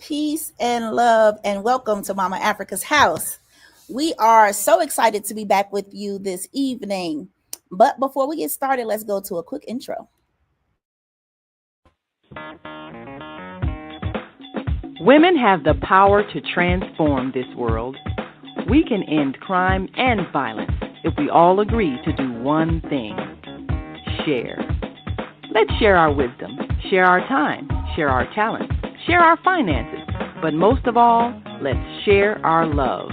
Peace and love, and welcome to Mama Africa's house. We are so excited to be back with you this evening. But before we get started, let's go to a quick intro. Women have the power to transform this world. We can end crime and violence if we all agree to do one thing: share. Let's share our wisdom, share our time, share our talents, share our finances, but most of all, let's share our love.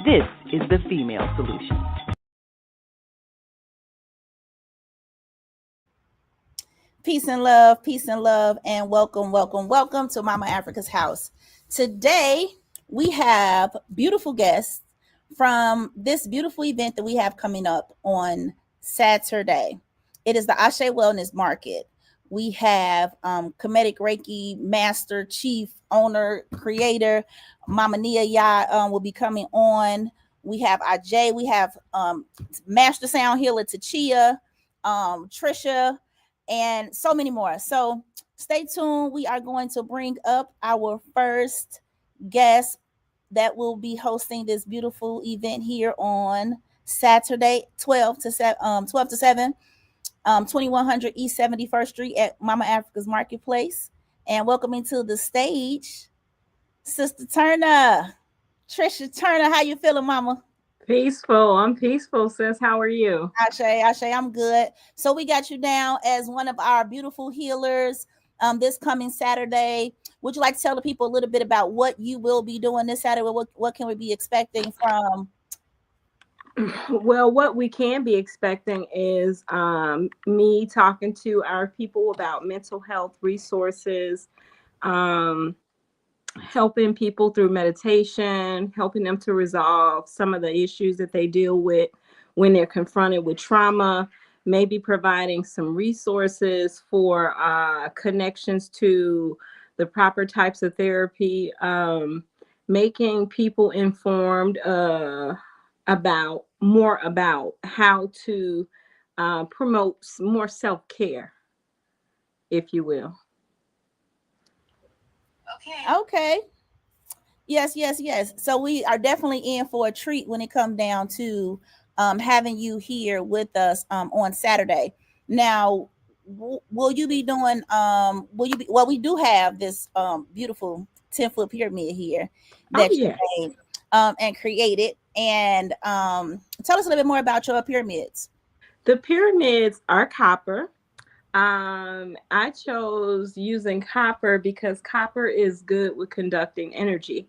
This is the female solution. Peace and love, and welcome to Mama Africa's house. Today, we have beautiful guests from this beautiful event that we have coming up on Saturday. It is the Ashe Wellness Market. We have Kemetic Reiki Master, Chief, Owner, Creator, Mama Nia Ya will be coming on. We have Ajay. We have Master Sound Healer Tachia, Trisha, and so many more. So stay tuned. We are going to bring up our first guest that will be hosting this beautiful event here on Saturday, 12 to 7, 2100 East 71st Street at Mama Africa's Marketplace. And welcoming to the stage, Sister Turner, Trisha Turner. How you feeling, Mama? Peaceful. I'm peaceful, sis. How are you? Ashe, I'm good. So we got you down as one of our beautiful healers this coming Saturday. Would you like to tell the people a little bit about what you will be doing this Saturday? What can we be expecting from? Well, what we can be expecting is me talking to our people about mental health resources, helping people through meditation, helping them to resolve some of the issues that they deal with when they're confronted with trauma, maybe providing some resources for connections to the proper types of therapy, making people informed about how to promote more self-care, if you will. Okay. Yes. So we are definitely in for a treat when it comes down to having you here with us on Saturday. Now, will you be doing? Well, we do have this beautiful 10-foot pyramid here Oh, that you yes. made and created. And tell us a little bit more about your pyramids. The pyramids are copper. I chose using copper because copper is good with conducting energy.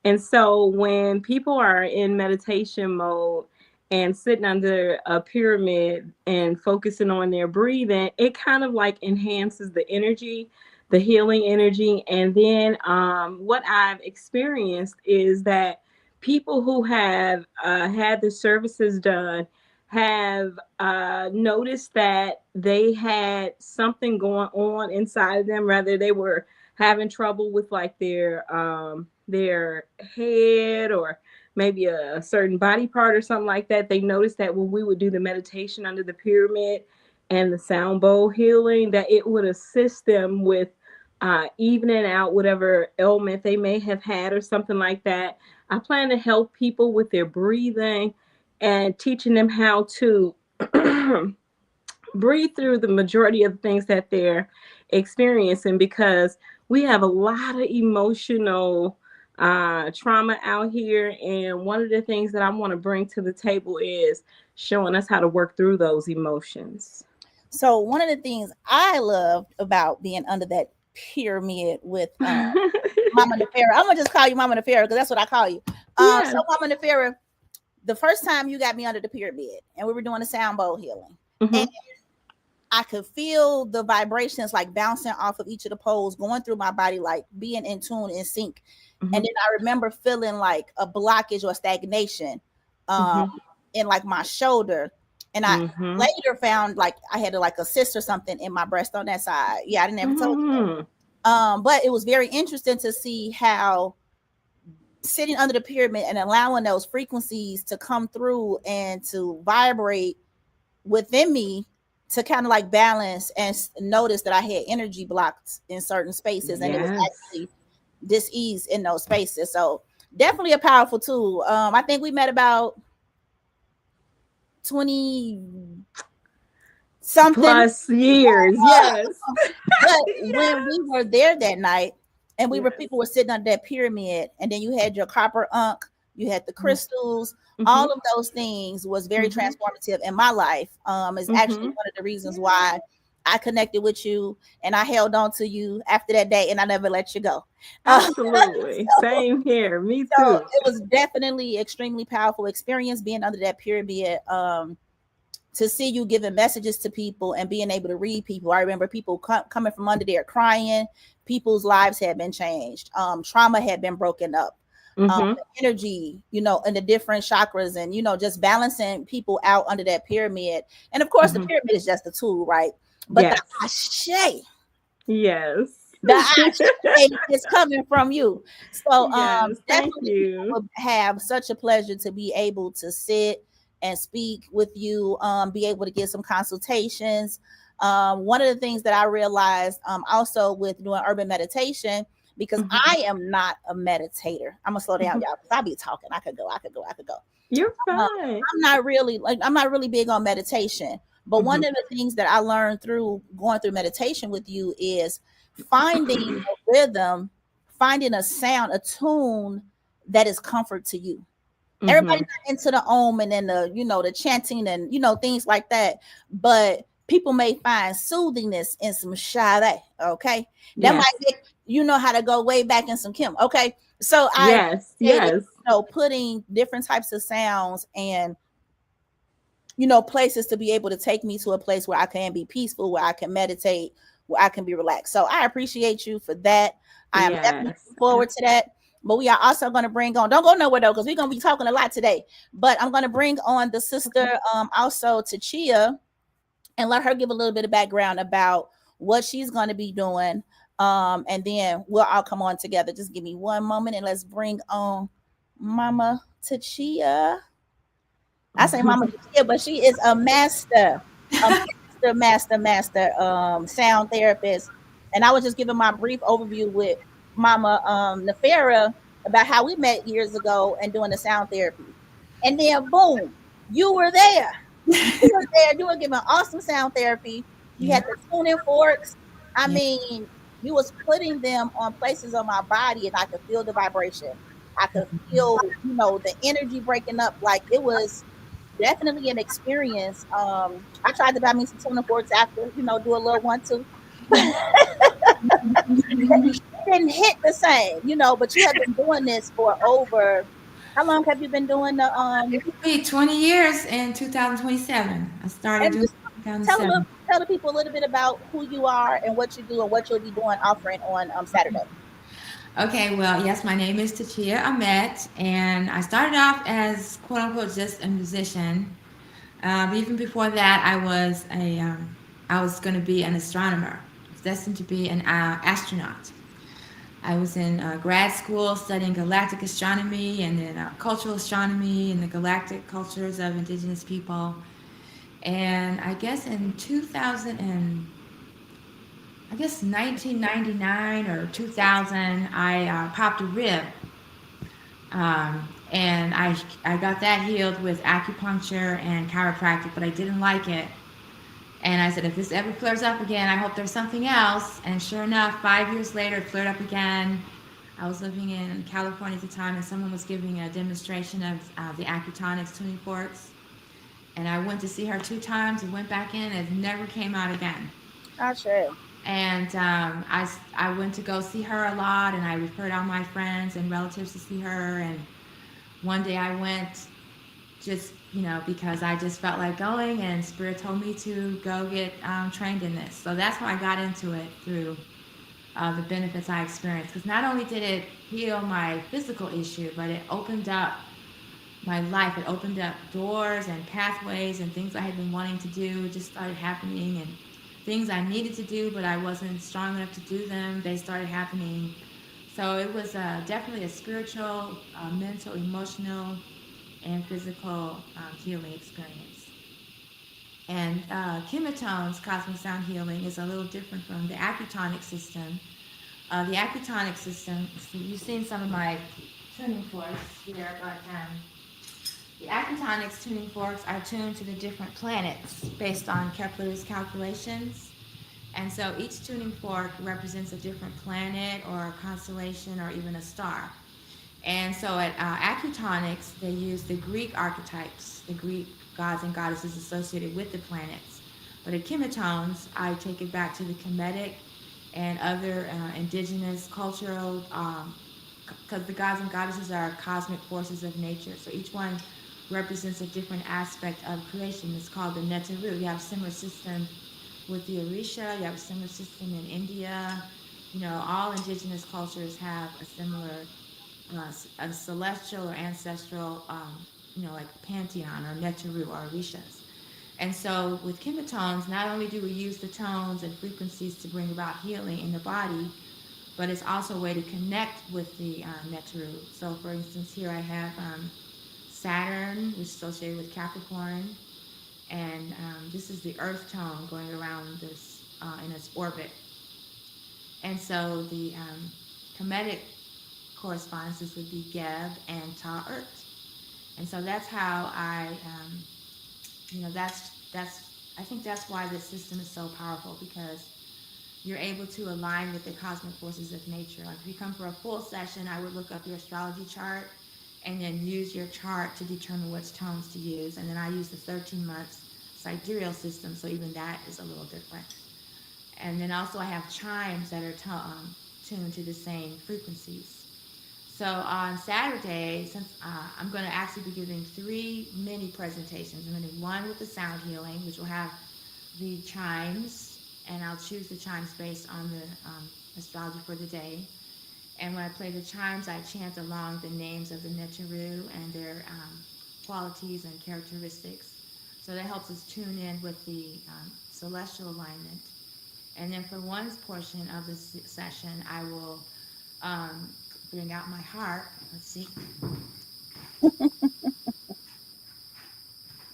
And so when people are in meditation mode and sitting under a pyramid and focusing on their breathing, it kind of like enhances the energy, the healing energy. And then what I've experienced is that people who have had the services done have noticed that they had something going on inside of them. Rather, they were having trouble with like their head or maybe a certain body part or something like that. They noticed that when we would do the meditation under the pyramid and the sound bowl healing, that it would assist them with evening out whatever ailment they may have had or something like that. I plan to help people with their breathing and teaching them how to breathe through the majority of the things that they're experiencing, because we have a lot of emotional trauma out here. And one of the things that I want to bring to the table is showing us how to work through those emotions. So one of the things I loved about being under that pyramid with Mama Nefera, I'm gonna just call you Mama Nefera because that's what I call you. Yes. So Mama Nefera, the first time you got me under the pyramid and we were doing the sound bowl healing, and I could feel the vibrations like bouncing off of each of the poles, going through my body, like being in tune, in sync. And then I remember feeling like a blockage or stagnation in like my shoulder. And I later found like I had like a cyst or something in my breast on that side. Yeah, I didn't ever tell you that. But it was very interesting to see how sitting under the pyramid and allowing those frequencies to come through and to vibrate within me to kind of like balance and notice that I had energy blocks in certain spaces. And it was actually dis-ease in those spaces. So definitely a powerful tool. I think we met about 20 something. Plus years. Yes. But when we Yes. were there that night, and we were Yes. people were sitting under that pyramid, and then you had your copper unk, you had the crystals, Mm-hmm. all of those things was very Mm-hmm. transformative in my life. Is actually Mm-hmm. one of the reasons Yeah. why I connected with you and I held on to you after that day, and I never let you go. Absolutely. Same here. Me So too. it was definitely extremely powerful experience being under that pyramid. To see you giving messages to people and being able to read people. I remember people coming from under there crying. People's lives had been changed. Trauma had been broken up. Mm-hmm. Energy, in the different chakras, and just balancing people out under that pyramid. And of course, the Mm-hmm. pyramid is just a tool, right? But the Yes. ashe, Yes. the ashe is coming from you. So Yes. Thank definitely people you. would have such a pleasure to be able to sit and speak with you, be able to get some consultations. One of the things that I realized also with doing urban meditation, because Mm-hmm. I am not a meditator. I'm gonna slow down, y'all, because I be talking. I could go. You're Um, fine. I'm not really big on meditation. But Mm-hmm. one of the things that I learned through going through meditation with you is finding a rhythm, finding a sound, a tune that is comfort to you. Everybody's Mm-hmm. not into the om and then the chanting and things like that. But people may find soothingness in some Sade. Okay. That might Yes. get how to go way back in some Kim. Okay. So I Yes. appreciated, Yes. putting different types of sounds and places to be able to take me to a place where I can be peaceful, where I can meditate, where I can be relaxed. So I appreciate you for that. I am definitely Yes. looking forward to that. But we are also going to bring on, don't go nowhere though, because we're going to be talking a lot today. But I'm going to bring on the sister, Okay. also to Chia, and let her give a little bit of background about what she's going to be doing. And then we'll all come on together. Just give me one moment and let's bring on Mama Tachia. I say Mama Tachia, but she is a master sound therapist. And I was just giving my brief overview with Mama Nefera about how we met years ago and doing the sound therapy. And then boom, you were there. You were there. You were giving awesome sound therapy. You had Yeah, the tuning forks. I yeah. mean, you was putting them on places on my body, and I could feel the vibration. I could feel, the energy breaking up. Like it was definitely an experience. I tried to buy me some tuning forks after, do a little one too. It didn't hit the same, but you have been doing this for over. How long have you been doing the It will be 20 years in 2027. I started and doing just it in tell a little 2007. tell the people a little bit about who you are and what you do and what you'll be doing offering on Saturday. Okay, well, yes, my name is Tachia Ahmet, and I started off as quote unquote just a musician. Even before that, I was going to be an astronomer. I was destined to be an astronaut. I was in grad school studying galactic astronomy and then cultural astronomy and the galactic cultures of indigenous people. And I guess in 2000 and I guess 1999 or 2000, I popped a rib, and I got that healed with acupuncture and chiropractic, but I didn't like it. And I said, if this ever flares up again, I hope there's something else. And sure enough, 5 years later, it flared up again. I was living in California at the time, and someone was giving a demonstration of the acutonics tuning forks. And I went to see her 2 times and went back in, and it never came out again. I sure. And I went to go see her a lot, and I referred all my friends and relatives to see her. And one day I went just, because I just felt like going, and Spirit told me to go get trained in this. So that's how I got into it through the benefits I experienced. Because not only did it heal my physical issue, but it opened up my life. It opened up doors and pathways and things I had been wanting to do just started happening, and things I needed to do but I wasn't strong enough to do them, they started happening. So it was definitely a spiritual, mental, emotional, and physical healing experience. And Kimatone's cosmic sound healing is a little different from the acutonic system. The acutonic system, so you've seen some of my tuning forks here, but the acutonics tuning forks are tuned to the different planets based on Kepler's calculations. And so each tuning fork represents a different planet or a constellation or even a star. And so at acutonics, they use the Greek archetypes, the Greek gods and goddesses associated with the planets. But at chemitones, I take it back to the Kemetic and other indigenous cultural, because the gods and goddesses are cosmic forces of nature. So each one represents a different aspect of creation. It's called the Netaru. You have a similar system with the Orisha, you have a similar system in India. You know, all indigenous cultures have a similar a celestial or ancestral, like pantheon or Netaru or Orishas. And so with chemitones, not only do we use the tones and frequencies to bring about healing in the body, but it's also a way to connect with the Netaru. So for instance, here I have Saturn, which is associated with Capricorn, and this is the Earth tone going around this in its orbit. And so the Kemetic correspondences would be Geb and Ta'ert. And so that's how I think that's why this system is so powerful, because you're able to align with the cosmic forces of nature. Like if you come for a full session, I would look up your astrology chart and then use your chart to determine which tones to use. And then I use the 13 months sidereal system, so even that is a little different. And then also I have chimes that are tuned to the same frequencies. So on Saturday, since I'm going to actually be giving 3 mini presentations, I'm going to do one with the sound healing, which will have the chimes, and I'll choose the chimes based on the astrology for the day. And when I play the chimes, I chant along the names of the Neteru and their qualities and characteristics. So that helps us tune in with the celestial alignment. And then for one portion of the session, I will um, bring out my harp. Let's see.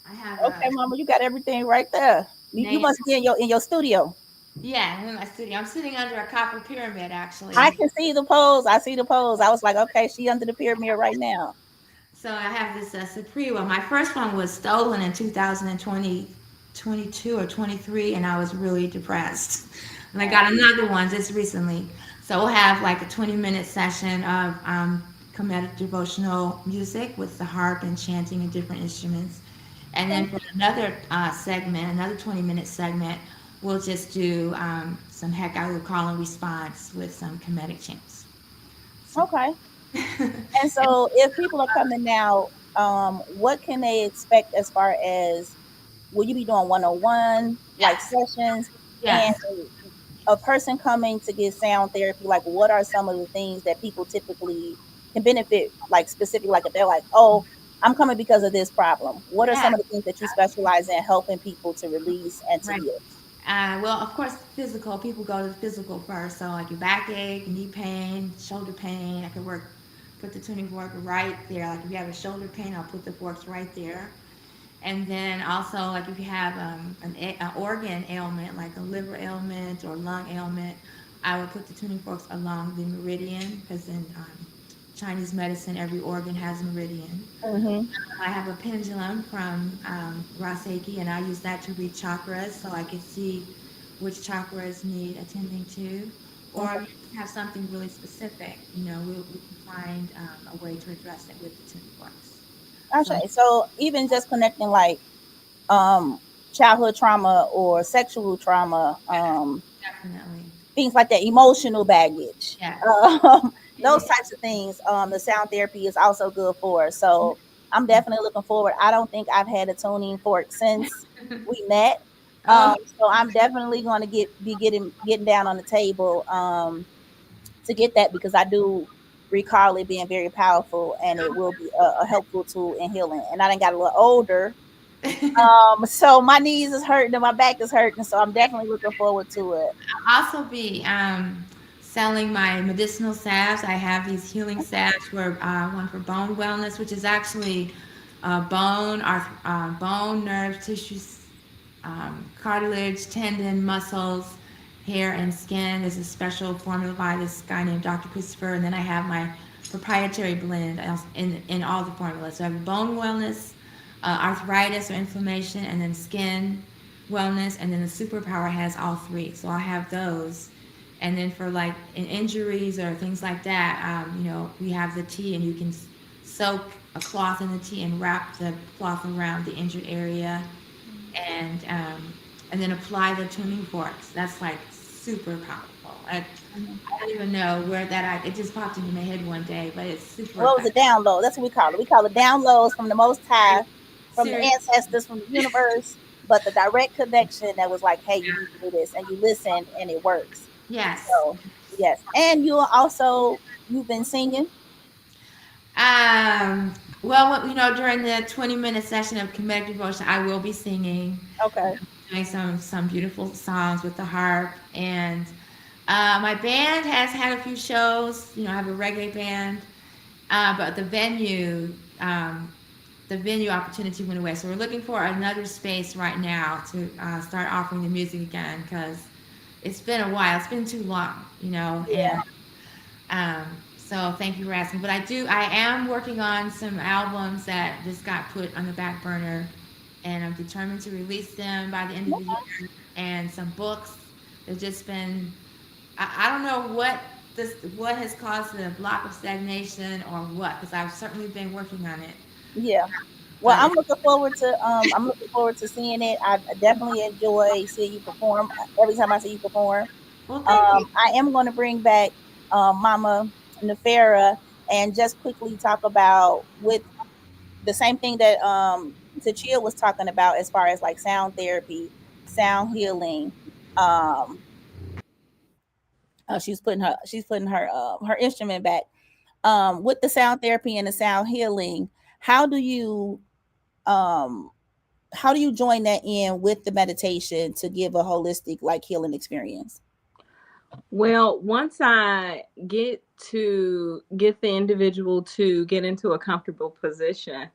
I have a Okay, Mama, you got everything right there. You name. must be in your studio. Yeah, I'm in my studio. I'm sitting under a copper pyramid, I actually. can see the pose. I see the pose. I was like, okay, she under the pyramid right now. So I have this Suprema. My first one was stolen in 2020, 22 or 23, and I was really depressed. And I got another one just recently. So we'll have like a 20-minute session of Kemetic devotional music with the harp and chanting and different instruments. And then for another segment, another 20-minute segment, we'll just do some heck I would call and response with some Kemetic chants. So. Okay. And so if people are coming now, what can they expect as far as, will you be doing 101 like Yes, sessions? And yes. a person coming to get sound therapy, like what are some of the things that people typically can benefit, like specific, like if they're like, oh, I'm coming because of this problem. What are Yeah, some of the things that you specialize in helping people to release and to right. heal? Well, of course, physical. People go to the physical first. So, like your backache, knee pain, shoulder pain. I could put the tuning fork right there. Like if you have a shoulder pain, I'll put the forks right there. And then also, like if you have an organ ailment, like a liver ailment or lung ailment, I would put the tuning forks along the meridian, because in Chinese medicine, every organ has a meridian. Mm-hmm. I have a pendulum from Raseki, and I use that to read chakras, so I can see which chakras need attending to. Or Okay. if you have something really specific, we can find a way to address it with the tuning forks. So Okay. So even just connecting like um childhood trauma or sexual trauma, definitely, things like that, emotional baggage, yes. those types of things. The sound therapy is also good for. So I'm definitely looking forward. I don't think I've had a tuning fork since we met. Oh, So I'm definitely going to be getting down on the table to get that, because I do recall it being very powerful, and it will be a helpful tool in healing. And I done got a little older, so my knees is hurting and my back is hurting. So I'm definitely looking forward to it. I'll also be selling my medicinal salves. I have these healing salves for one for bone wellness, which is actually bone, nerve tissues, cartilage, tendon, muscles, hair and skin. There's a special formula by this guy named Dr. Christopher, and then I have my proprietary blend in all the formulas. So I have bone wellness, arthritis or inflammation, and then skin wellness, and then the superpower has all three. So I have those. And then for like in injuries or things like that, we have the tea, and you can soak a cloth in the tea and wrap the cloth around the injured area, and um, and then apply the tuning forks. That's like super powerful. I don't even know where it just popped into my head one day, but it's super What was a effective. download? That's what we call it. We call it downloads from the Most High, from the Seriously, ancestors, from the universe. But the direct connection that was like, hey, you need to do this, and you listen, and it works. yes. So yes, and you've been singing. Um, well, during the 20-minute session of Kemetic devotion, I will be singing, Okay. doing some beautiful songs with the harp, and my band has had a few shows. I have a reggae band, but the venue opportunity went away. So we're looking for another space right now to start offering the music again, because it's been a while. It's been too long, Yeah. and so thank you for asking. But I am working on some albums that just got put on the back burner, and I'm determined to release them by the end of the Okay. year. And some books. They've just been, I don't know what has caused the block of stagnation or what, because I've certainly been working on it. Yeah. Well, But I'm looking forward to seeing it. I definitely enjoy seeing you perform every time I see you perform. well, thank you. I am going to bring back Mama Nefera and just quickly talk about with the same thing that Tachia was talking about as far as like sound therapy, sound healing. Um, she's putting her instrument back. With the sound therapy and the sound healing, how do you um how do you join that in with the meditation to give a holistic like healing experience? Well, once I get the individual to get into a comfortable position,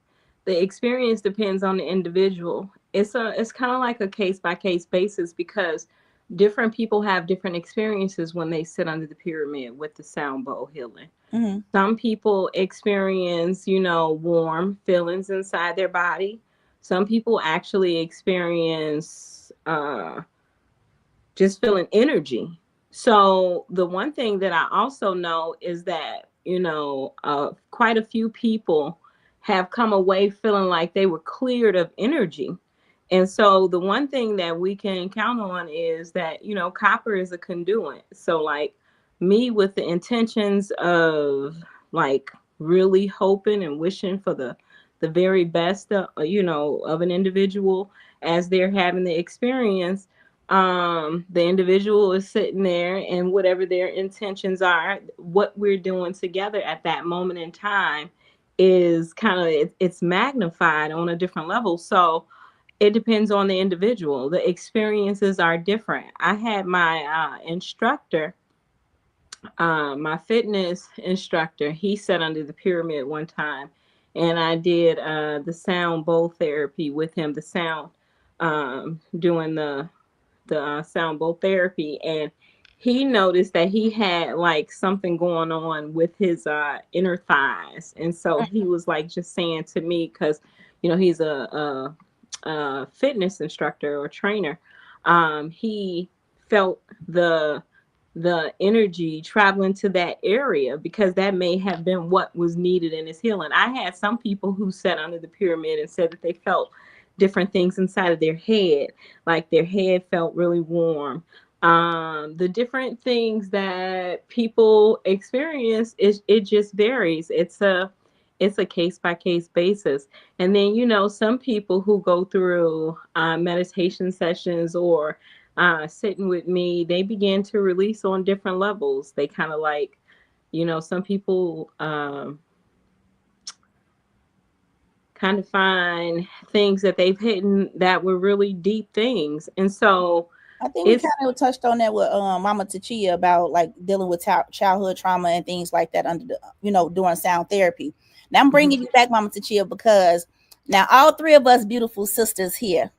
the experience depends on the individual. It's kind of like a case by case basis, because different people have different experiences when they sit under the pyramid with the sound bowl healing. Mm-hmm. Some people experience, warm feelings inside their body. Some people actually experience just feeling energy. So the one thing that I also know is that, quite a few people have come away feeling like they were cleared of energy. And so the one thing that we can count on is that, copper is a conduit. So like me, with the intentions of like really hoping and wishing for the very best, of an individual as they're having the experience, the individual is sitting there, and whatever their intentions are, what we're doing together at that moment in time is kind of it's magnified on a different level. So it depends on the individual. The experiences are different. I had my instructor, my fitness instructor, he sat under the pyramid one time, and I did the sound bowl therapy with him, the sound, doing the sound bowl therapy, and he noticed that he had like something going on with his inner thighs, and so he was like just saying to me, because he's a fitness instructor or trainer. He felt the energy traveling to that area, because that may have been what was needed in his healing. I had some people who sat under the pyramid and said that they felt different things inside of their head, like their head felt really warm. The different things that people experience, it just varies. It's a case by case basis. And then, some people who go through meditation sessions or sitting with me, they begin to release on different levels. They kind of like, some people kind of find things that they've hidden that were really deep things. And so I think we it's, kind of touched on that with Mama Tachia about like dealing with childhood trauma and things like that under the doing sound therapy. Now I'm bringing you back, Mama Tachia, because now all three of us beautiful sisters here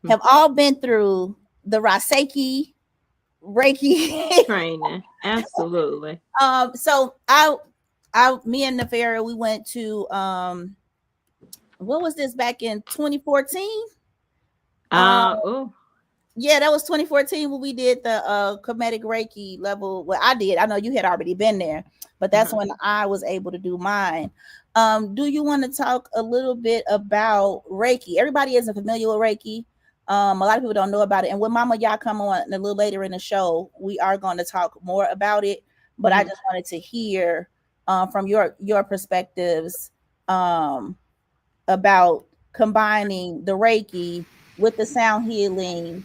have all been through the Raseki Reiki. Training. Absolutely. So me and Nefera, we went to what was this back in 2014? Oh. Yeah, that was 2014 when we did the Kemetic Reiki level. Well, I did. I know you had already been there, but that's Uh-huh. when I was able to do mine. Do you want to talk a little bit about Reiki? Everybody isn't familiar with Reiki. A lot of people don't know about it. And when Mama y'all come on a little later in the show, we are going to talk more about it. But I Mhm. just wanted to hear from your perspectives about combining the Reiki with the sound healing.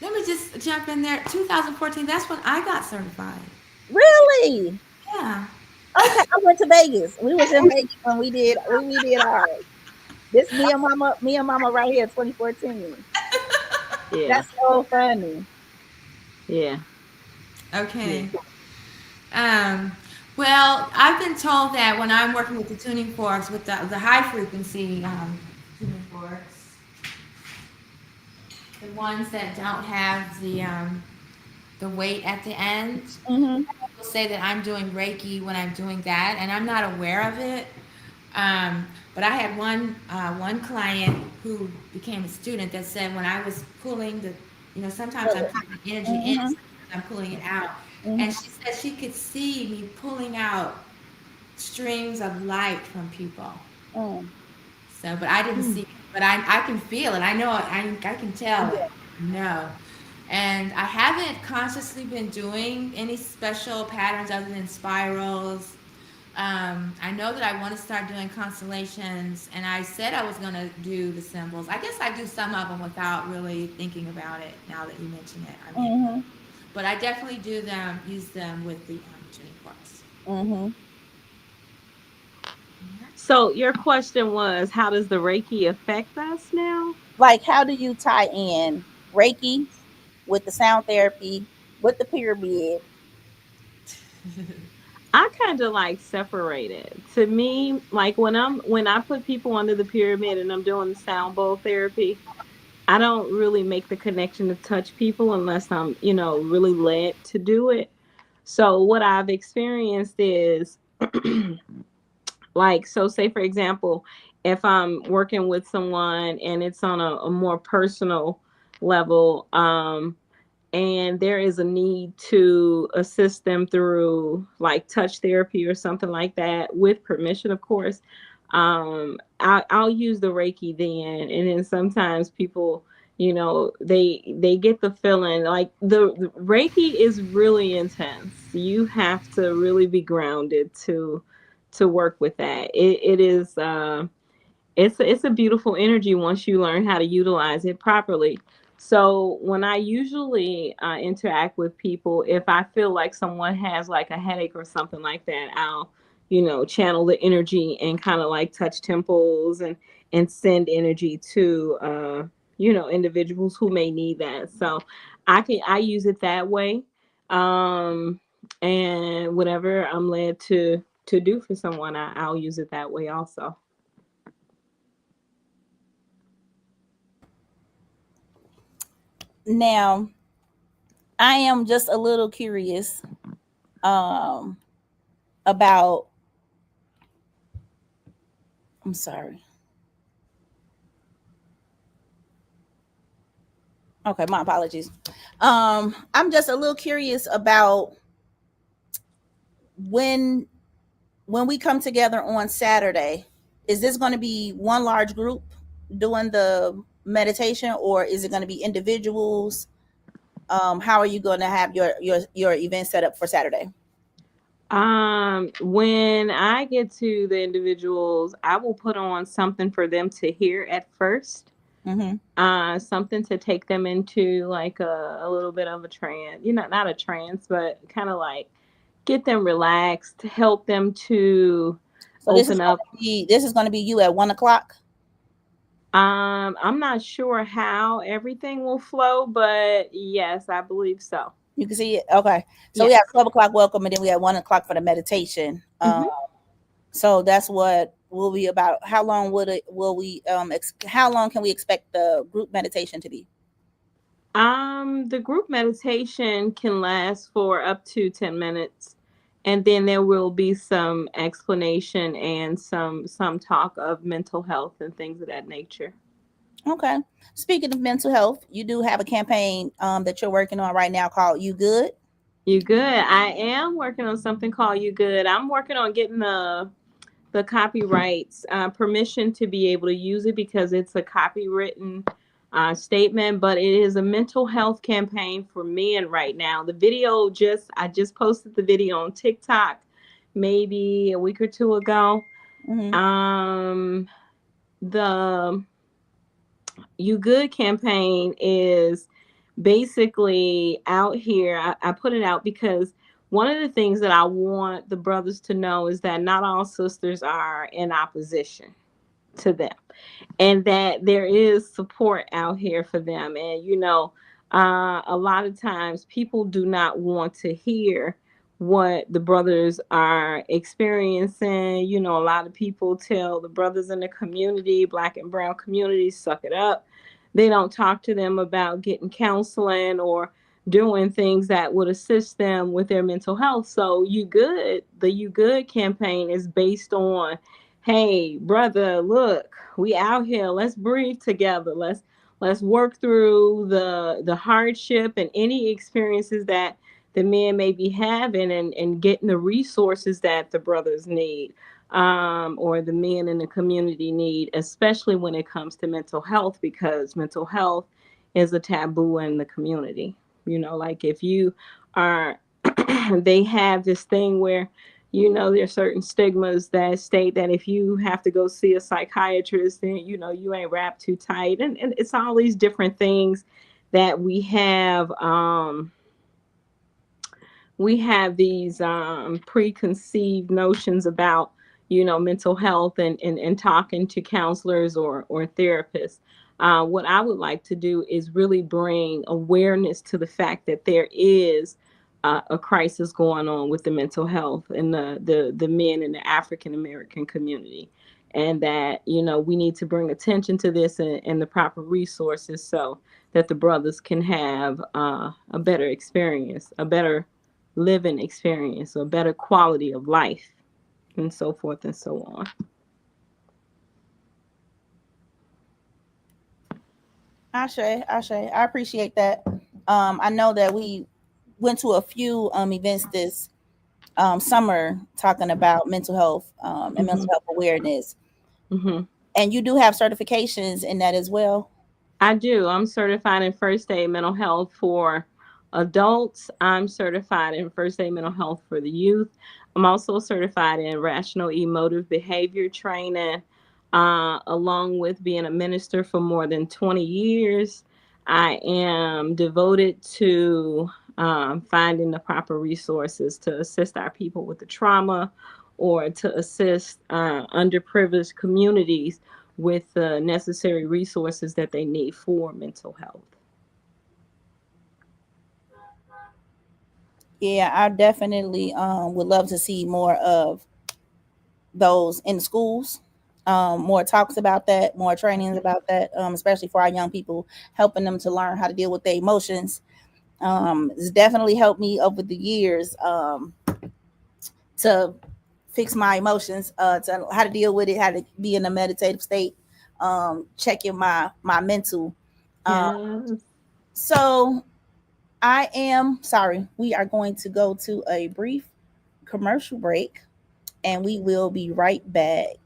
Let me just jump in there. 2014, that's when I got certified. Really? Yeah. Okay, I went to Vegas. We was in Vegas when we did ours. This me and mama right here, 2014. Yeah. That's so funny. Yeah. Yeah. Okay. Um, well, I've been told that when I'm working with the tuning forks, with the high frequency tuning forks, the ones that don't have the weight at the end, Mm-hmm. people say that I'm doing Reiki when I'm doing that, and I'm not aware of it. But I had one client who became a student that said when I was pulling sometimes I'm pulling the energy in, Mm-hmm. sometimes I'm pulling it out, and Mm-hmm. she said she could see me pulling out strings of light from people. Mm. So, but I didn't Hmm. see it. But I can feel it. I know it. I can tell it. Yeah. No. And I haven't consciously been doing any special patterns other than spirals. I know that I want to start doing constellations, and I said I was going to do the symbols. I guess I do some of them without really thinking about it now that you mention it. I mean, Mm-hmm. but I definitely do them, use them with the tuning forks. Mm-hmm. So your question was, how does the Reiki affect us now? Like, how do you tie in Reiki with the sound therapy, with the pyramid? I kind of like separate it. To me, like when I put people under the pyramid and I'm doing the sound bowl therapy, I don't really make the connection to touch people unless I'm, really led to do it. So what I've experienced is like, so say for example, if I'm working with someone and it's on a more personal level, and there is a need to assist them through like touch therapy or something like that, with permission, of course, I'll use the Reiki then. And then sometimes people, they get the feeling like the Reiki is really intense. You have to really be grounded to work with that. It is it's a beautiful energy once you learn how to utilize it properly. So when I usually interact with people, if I feel like someone has like a headache or something like that, I'll channel the energy and kind of like touch temples and send energy to individuals who may need that. So I use it that way, um, and whatever I'm led to do for someone, I'll use it that way also. Now, I am just a little curious um about I'm sorry. Okay, my apologies. I'm just a little curious about when when we come together on Saturday, is this going to be one large group doing the meditation, or is it going to be individuals? How are you going to have your event set up for Saturday? When I get to the individuals, I will put on something for them to hear at first. Mm-hmm. Something to take them into like a little bit of a trance, not a trance, but kind of like get them relaxed, help them to So open up. this is going to be you at 1 o'clock. I'm not sure how everything will flow, but yes, I believe so. You can see it. Okay. So we have Yes. 12 o'clock welcome, and then we have 1 o'clock for the meditation. Hmm. So that's what will be about. How long will we how long can we expect the group meditation to be? The group meditation can last for up to 10 minutes, and then there will be some explanation and some talk of mental health and things of that nature. Okay. Speaking of mental health, you do have a campaign that you're working on right now called You Good. You good? I am working on something called You Good. I'm working on getting the copyrights permission to be able to use it because it's a copywritten statement, but it is a mental health campaign for men right now. The video I just posted the video on TikTok maybe a week or two ago. Mm-hmm. Um, the You Good campaign is basically out here. I put it out because one of the things that I want the brothers to know is that not all sisters are in opposition to them, and that there is support out here for them. And a lot of times people do not want to hear what the brothers are experiencing. A lot of people tell the brothers in the community, black and brown communities, suck it up. They don't talk to them about getting counseling or doing things that would assist them with their mental health. So the You Good campaign is based on, hey brother, look, we out here, let's breathe together, let's work through the hardship and any experiences that the men may be having, and getting the resources that the brothers need, or the men in the community need, especially when it comes to mental health, because mental health is a taboo in the community. Like if you are they have this thing where there's certain stigmas that state that if you have to go see a psychiatrist, then you ain't wrapped too tight, and it's all these different things that we have these preconceived notions about mental health, and talking to counselors or therapists. What I would like to do is really bring awareness to the fact that there is a crisis going on with the mental health and the men in the African American community, and that we need to bring attention to this, and the proper resources, so that the brothers can have a better experience, a better living experience, a better quality of life, and so forth and so on. Ashe, Ashe. I appreciate that. I know that we went to a few events this summer talking about mental health and mental Mm-hmm. health awareness. Mm-hmm. And you do have certifications in that as well. I do. I'm certified in first aid mental health for adults. I'm certified in first aid mental health for the youth. I'm also certified in rational emotive behavior training, along with being a minister for more than 20 years. I am devoted to finding the proper resources to assist our people with the trauma, or to assist underprivileged communities with the necessary resources that they need for mental health. Yeah, I definitely would love to see more of those in the schools. More talks about that, more trainings about that, especially for our young people, helping them to learn how to deal with their emotions. It's definitely helped me over the years to fix my emotions, to how to deal with it, how to be in a meditative state, checking my mental. Uh, Yes. so I am sorry. We are going to go to a brief commercial break, and we will be right back.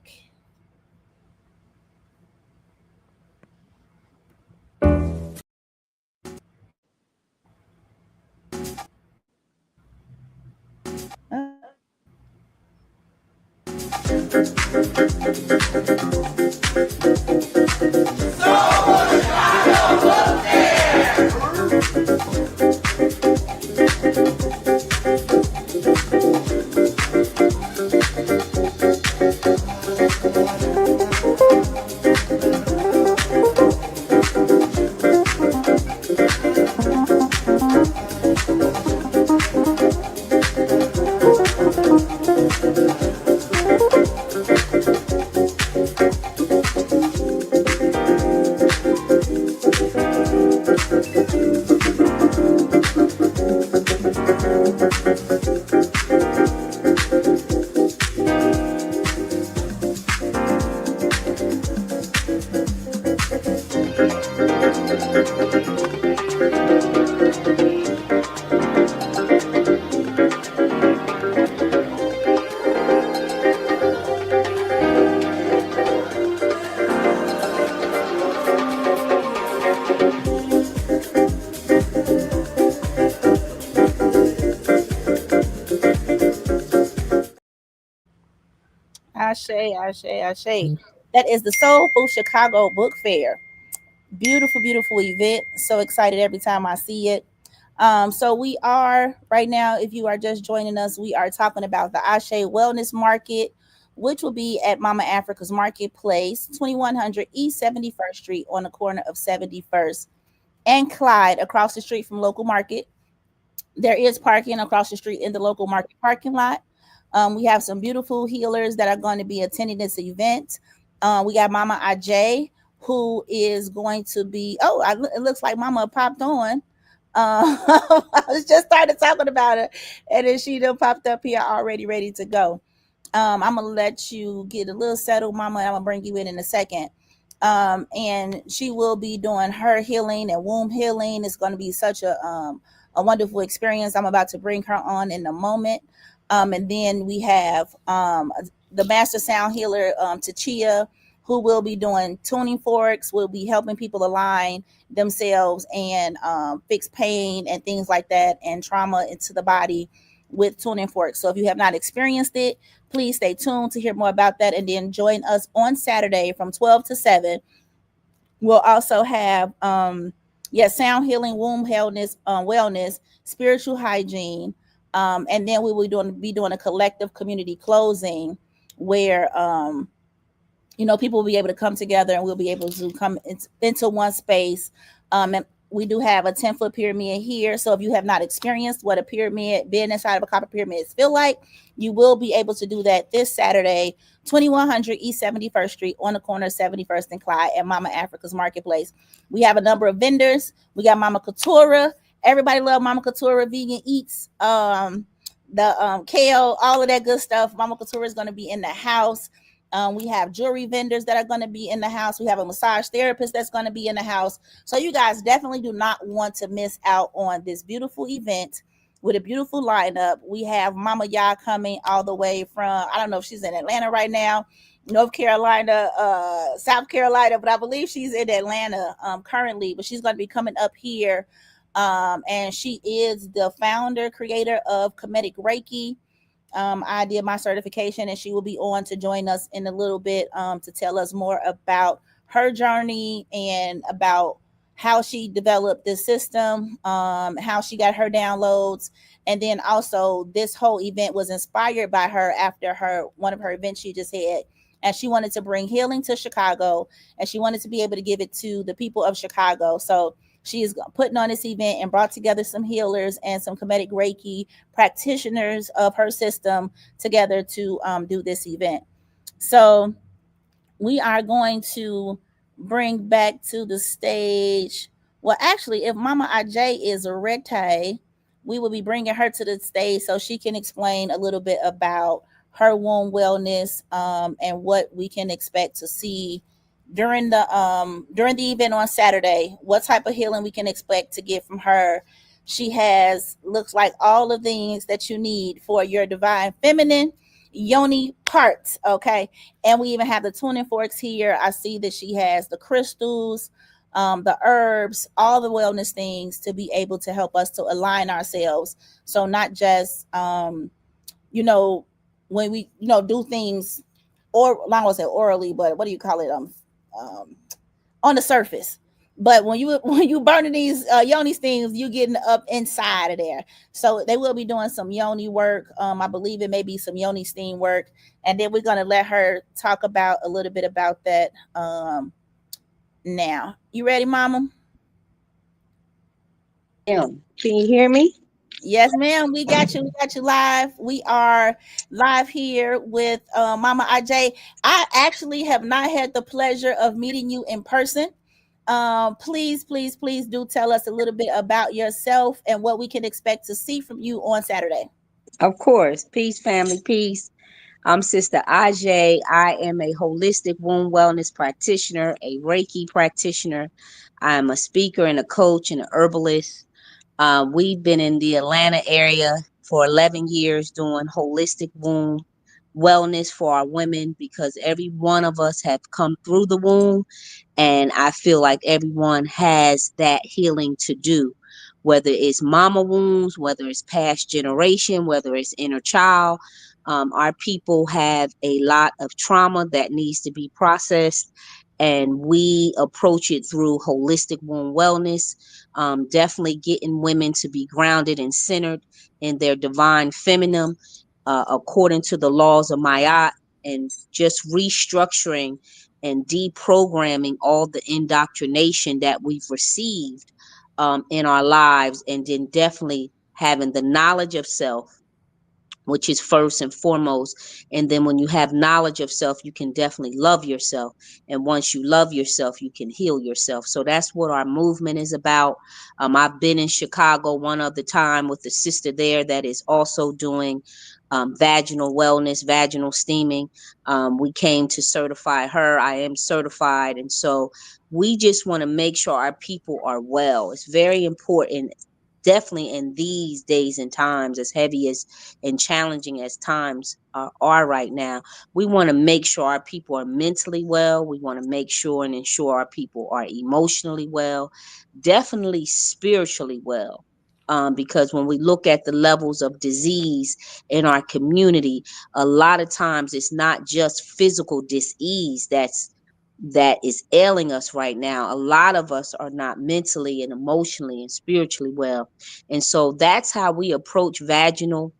Ashe, Ashe, Ashe. That is the Soul Food Chicago Book Fair. Beautiful, beautiful event. So excited every time I see it. So we are right now, if you are just joining us, we are talking about the Ashe Wellness Market, which will be at Mama Africa's Marketplace, 2100 East 71st Street on the corner of 71st and Clyde, across the street from local market. There is parking across the street in the local market parking lot. We have some beautiful healers that are going to be attending this event. We got Mama Aj, who is going to be. Oh, it looks like Mama popped on. I was just started talking about her, and then she done popped up here already, ready to go. I'm gonna let you get a little settled, Mama. And I'm gonna bring you in a second. And she will be doing her healing and womb healing. It's going to be such a wonderful experience. I'm about to bring her on in a moment. And then we have the master sound healer, Tachia, who will be doing tuning forks, will be helping people align themselves and fix pain and things like that and trauma into the body with tuning forks. So if you have not experienced it, please stay tuned to hear more about that. And then join us on Saturday from 12 to 7. We'll also have sound healing, womb wellness, spiritual hygiene, and then we will be doing a collective community closing where people will be able to come together and we'll be able to come into one space. And we do have a 10-foot pyramid here. So if you have not experienced what a pyramid, being inside of a copper pyramid feel like, you will be able to do that this Saturday, 2100 East 71st Street on the corner of 71st and Clyde at Mama Africa's Marketplace. We have a number of vendors. We got Mama Couture. Everybody love Mama Couture Vegan Eats. The kale, all of that good stuff. Mama Couture is going to be in the house. We have jewelry vendors that are going to be in the house. We have a massage therapist that's going to be in the house. So you guys definitely do not want to miss out on this beautiful event with a beautiful lineup. We have Mama Ya coming all the way from, I don't know if she's in Atlanta right now, North Carolina, South Carolina, but I believe she's in Atlanta currently, but she's going to be coming up here. And she is the founder, creator of Kemetic Reiki. I did my certification and she will be on to join us in a little bit to tell us more about her journey and about how she developed this system, how she got her downloads. And then also this whole event was inspired by her after one of her events she just had. And she wanted to bring healing to Chicago and she wanted to be able to give it to the people of Chicago. So she is putting on this event and brought together some healers and some Kemetic Reiki practitioners of her system together to do this event. So we are going to bring back to the stage. Well, actually, if Mama Aj is ready, we will be bringing her to the stage so she can explain a little bit about her womb wellness and what we can expect to see during the event on Saturday, what type of healing we can expect to get from her. She has looks like all the things that you need for your divine feminine yoni parts. Okay. And we even have the tuning forks here. I see that she has the crystals, the herbs, all the wellness things to be able to help us to align ourselves. So not just when we do things, or I don't say orally, but what do you call it? Um, on the surface. But when you burning these yoni steams, you getting up inside of there. So they will be doing some yoni work. I believe it may be some yoni steam work, and then we're gonna let her talk about a little bit about that. Now, you ready, Mama? Can you hear me? Yes, ma'am. We got you. We got you live. We are live here with Mama Aj. I actually have not had the pleasure of meeting you in person. Please, please, please do tell us a little bit about yourself and what we can expect to see from you on Saturday. Of course. Peace, family, peace. I'm Sister Aj. I am a holistic womb wellness practitioner, a Reiki practitioner. I'm a speaker and a coach and an herbalist. We've been in the Atlanta area for 11 years doing holistic womb wellness for our women because every one of us have come through the womb, and I feel like everyone has that healing to do, whether it's mama wounds, whether it's past generation, whether it's inner child. Our people have a lot of trauma that needs to be processed, and we approach it through holistic wound wellness. Definitely getting women to be grounded and centered in their divine feminine, according to the laws of Ma'at, and just restructuring and deprogramming all the indoctrination that we've received in our lives, and then definitely having the knowledge of self, which is first and foremost. And then when you have knowledge of self, you can definitely love yourself. And once you love yourself, you can heal yourself. So that's what our movement is about. I've been in Chicago one other time with the sister there that is also doing vaginal wellness, vaginal steaming. We came to certify her. I am certified. And so we just want to make sure our people are well. It's very important, definitely in these days and times, as heavy as and challenging as times are right now. We want to make sure our people are mentally well. We want to make sure and ensure our people are emotionally well, definitely spiritually well. Because when we look at the levels of disease in our community, a lot of times it's not just physical disease that is ailing us right now. A lot of us are not mentally and emotionally and spiritually well. And so that's how we approach vaginal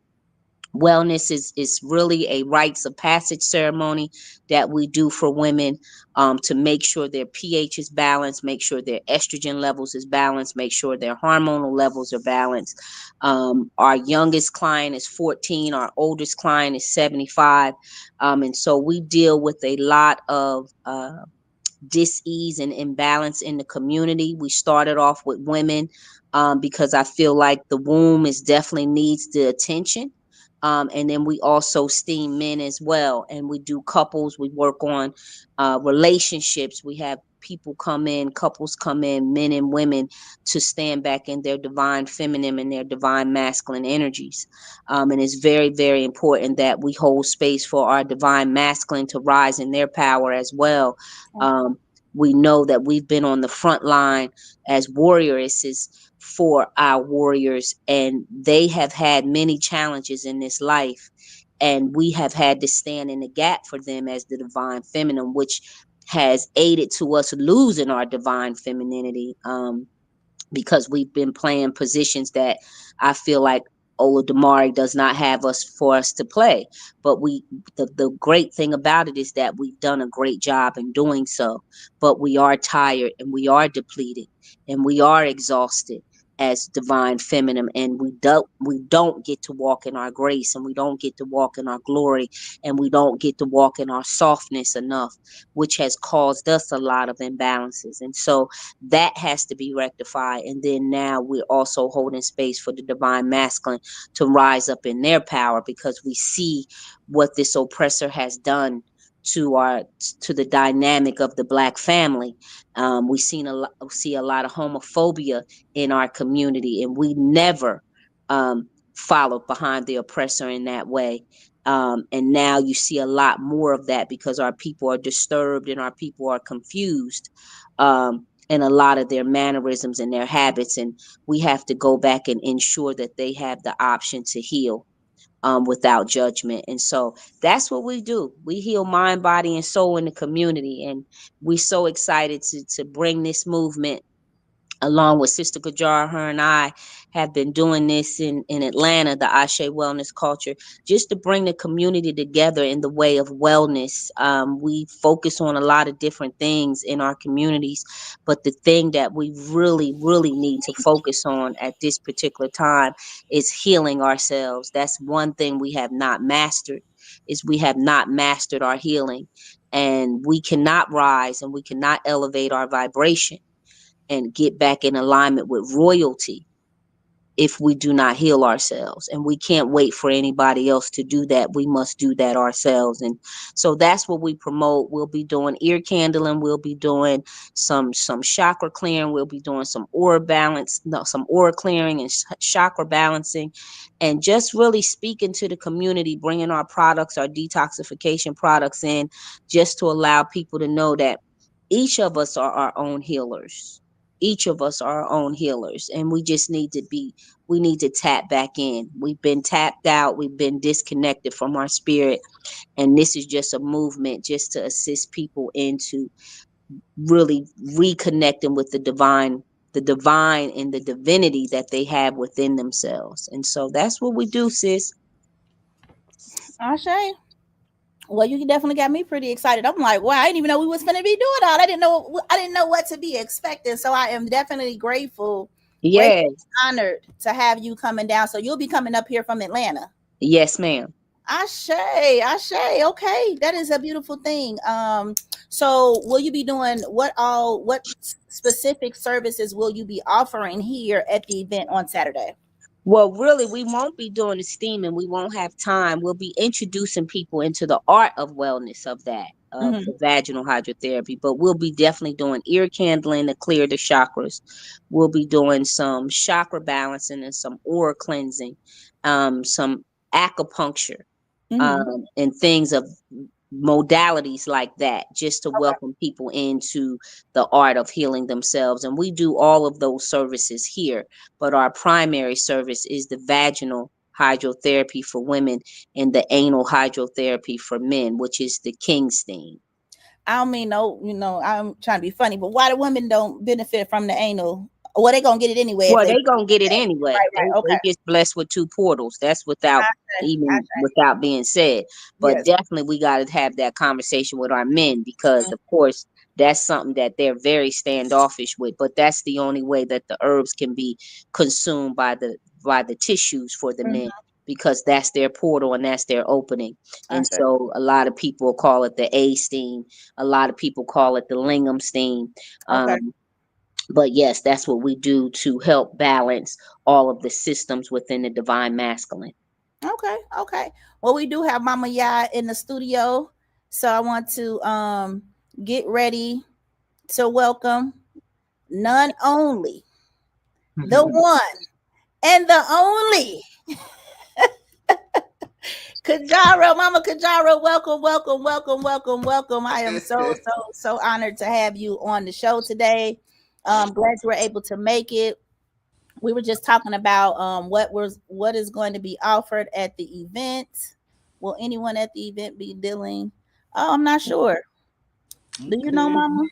wellness. Is really a rites of passage ceremony that we do for women, to make sure their pH is balanced, make sure their estrogen levels is balanced, make sure their hormonal levels are balanced. Our youngest client is 14, our oldest client is 75. And so we deal with a lot of dis-ease and imbalance in the community. We started off with women, because I feel like the womb is definitely needs the attention. And then we also steam men as well, and we do couples. We work on relationships. We have people come in, couples come in, men and women, to stand back in their divine feminine and their divine masculine energies. And it's very, very important that we hold space for our divine masculine to rise in their power as well. um, we know that we've been on the front line as warrioresses for our warriors, and they have had many challenges in this life, and we have had to stand in the gap for them as the divine feminine, which has aided to us losing our divine femininity. Because we've been playing positions that I feel like Ola Damari does not have us for us to play. But the great thing about it is that we've done a great job in doing so. But we are tired and we are depleted and we are exhausted as divine feminine, and we don't get to walk in our grace, and we don't get to walk in our glory, and we don't get to walk in our softness enough, which has caused us a lot of imbalances. And so that has to be rectified. And then now we're also holding space for the divine masculine to rise up in their power, because we see what this oppressor has done to our to the dynamic of the black family. We see a lot of homophobia in our community, and we never followed behind the oppressor in that way. And now you see a lot more of that, because our people are disturbed and our people are confused, in a lot of their mannerisms and their habits. And we have to go back and ensure that they have the option to heal, without judgment. And so that's what we do. We heal mind, body, and soul in the community. And we're so excited to bring this movement along with Sister Gajar. Her and I have been doing this in Atlanta, the Ashe Wellness Culture, just to bring the community together in the way of wellness. We focus on a lot of different things in our communities, but the thing that we really, really need to focus on at this particular time is healing ourselves. That's one thing we have not mastered, is we have not mastered our healing. And we cannot rise and we cannot elevate our vibration and get back in alignment with royalty if we do not heal ourselves. And we can't wait for anybody else to do that. We must do that ourselves. And so that's what we promote. We'll be doing ear candling, we'll be doing some chakra clearing, we'll be doing some aura balance, no, some aura clearing and chakra balancing, and just really speaking to the community, bringing our products, our detoxification products in, just to allow people to know that each of us are our own healers. each of us are our own healers, and we need to tap back in. We've been tapped out, we've been disconnected from our spirit, and this is just a movement just to assist people into really reconnecting with the divine and the divinity that they have within themselves. And so that's what we do, sis. Ashe. Well, you definitely got me pretty excited. I'm like, wow, I didn't even know we was going to be doing all. I didn't know what to be expecting. So I am definitely grateful, Yes, honored to have you coming down. So you'll be coming up here from Atlanta. yes, ma'am. Ashe, Ashe. Okay, that is a beautiful thing. So will you be doing what specific services will you be offering here at the event on Saturday? Well, really, we won't be doing the steaming. We won't have time. We'll be introducing people into the art of wellness of that, of Mm-hmm. the vaginal hydrotherapy. But we'll be definitely doing ear candling to clear the chakras. We'll be doing some chakra balancing and some aura cleansing, some acupuncture, Mm-hmm. and things of modalities like that, just to Okay. welcome people into the art of healing themselves. And we do all of those services here, but our primary service is the vaginal hydrotherapy for women and the anal hydrotherapy for men, which is the king's theme. I don't mean no, I'm trying to be funny, but why the women don't benefit from the anal? Well, they gonna get it anyway if Well, they they gonna get it anyway. right, right. They Okay. just blessed with two portals. That's without even I without being said. But yes. definitely we got to have that conversation with our men, because of course that's something that they're very standoffish with. But that's the only way that the herbs can be consumed by the tissues for the men, Mm-hmm. because that's their portal and that's their opening. I And said, so a lot of people call it the A steam. A lot of people call it the lingam steam. okay, Um, but yes, that's what we do to help balance all of the systems within the divine masculine. okay, okay. Well, we do have Mama Ya in the studio, so I want to get ready to welcome none only the one and the only Kajaro, Mama Kajaro. Welcome, welcome, welcome, welcome, welcome. I am so honored to have you on the show today. Glad you were able to make it. We were just talking about what is going to be offered at the event. Will anyone at the event be dealing? Oh, I'm not sure. Do you know, Okay. Mama?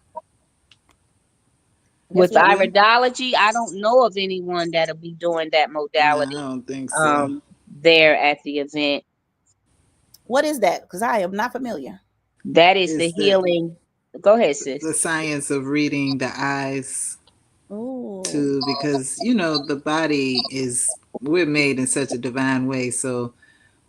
Guess With we. Well, iridology, I don't know of anyone that'll be doing that no, I modality don't think so. um, there at the event. What is that? Because I am not familiar. That is the It's healing. Go ahead, sis. the science of reading the eyes Oh, too, because the body is we're made in such a divine way. So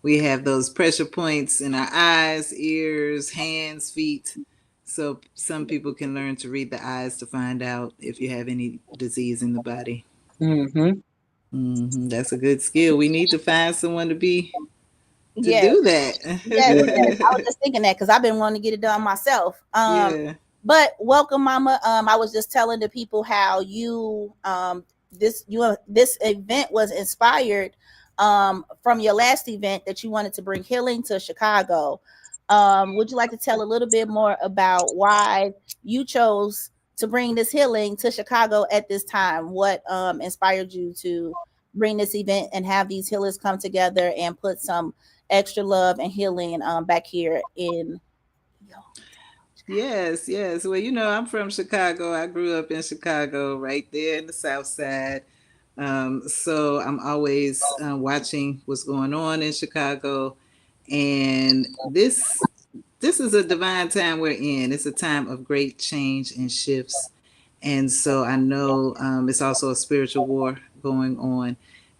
we have those pressure points in our eyes, ears, hands, feet. So some people can learn to read the eyes to find out if you have any disease in the body. Mm-hmm. That's a good skill. We need to find someone to yes, do yes, Yeah. yes. I was that. just thinking that because I've been wanting to get it done myself. Yeah. But welcome, Mama. I was just telling the people how this event was inspired from your last event that you wanted to bring healing to Chicago. Would you like to tell a little bit more about why you chose to bring this healing to Chicago at this time? What inspired you to bring this event and have these healers come together and put some extra love and healing back here in. Yes, yes. Well, I'm from Chicago. I grew up in Chicago, right there in the South Side. So I'm always watching what's going on in Chicago, and this is a divine time we're in. It's a time of great change and shifts, and so I know it's also a spiritual war going on,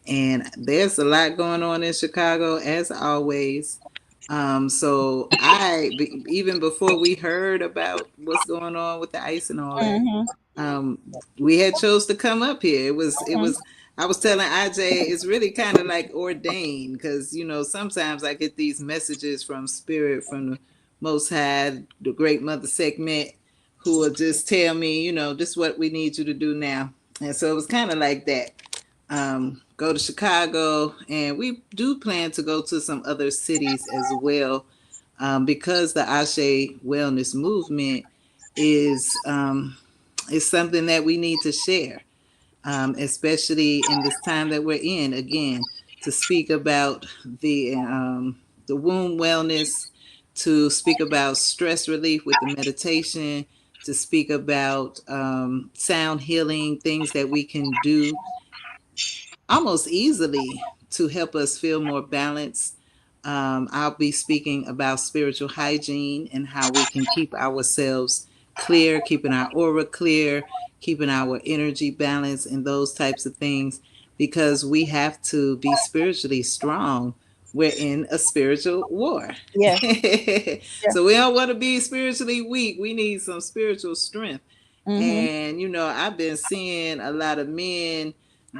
and there's a lot going on in Chicago as always. So even before we heard about what's going on with the ice and all that, Mhm, um, we had chose to come up here. mhm, I was telling IJ, it's really kind of like ordained, because sometimes I get these messages from spirit, from the Most High, the Great Mother Segment, who will just tell me, this is what we need you to do now. And so it was kind of like that. Go to Chicago, and we do plan to go to some other cities as well, because the Ashe Wellness movement is It's something that we need to share, especially in this time that we're in. Again, to speak about the womb wellness, to speak about stress relief with the meditation, to speak about sound healing, things that we can do almost easily to help us feel more balanced. I'll be speaking about spiritual hygiene and how we can keep ourselves clear, keeping our aura clear, keeping our energy balanced, and those types of things, because we have to be spiritually strong. We're in a spiritual war. Yeah. Yeah. So we don't want to be spiritually weak. We need some spiritual strength. Mm-hmm. And, I've been seeing a lot of men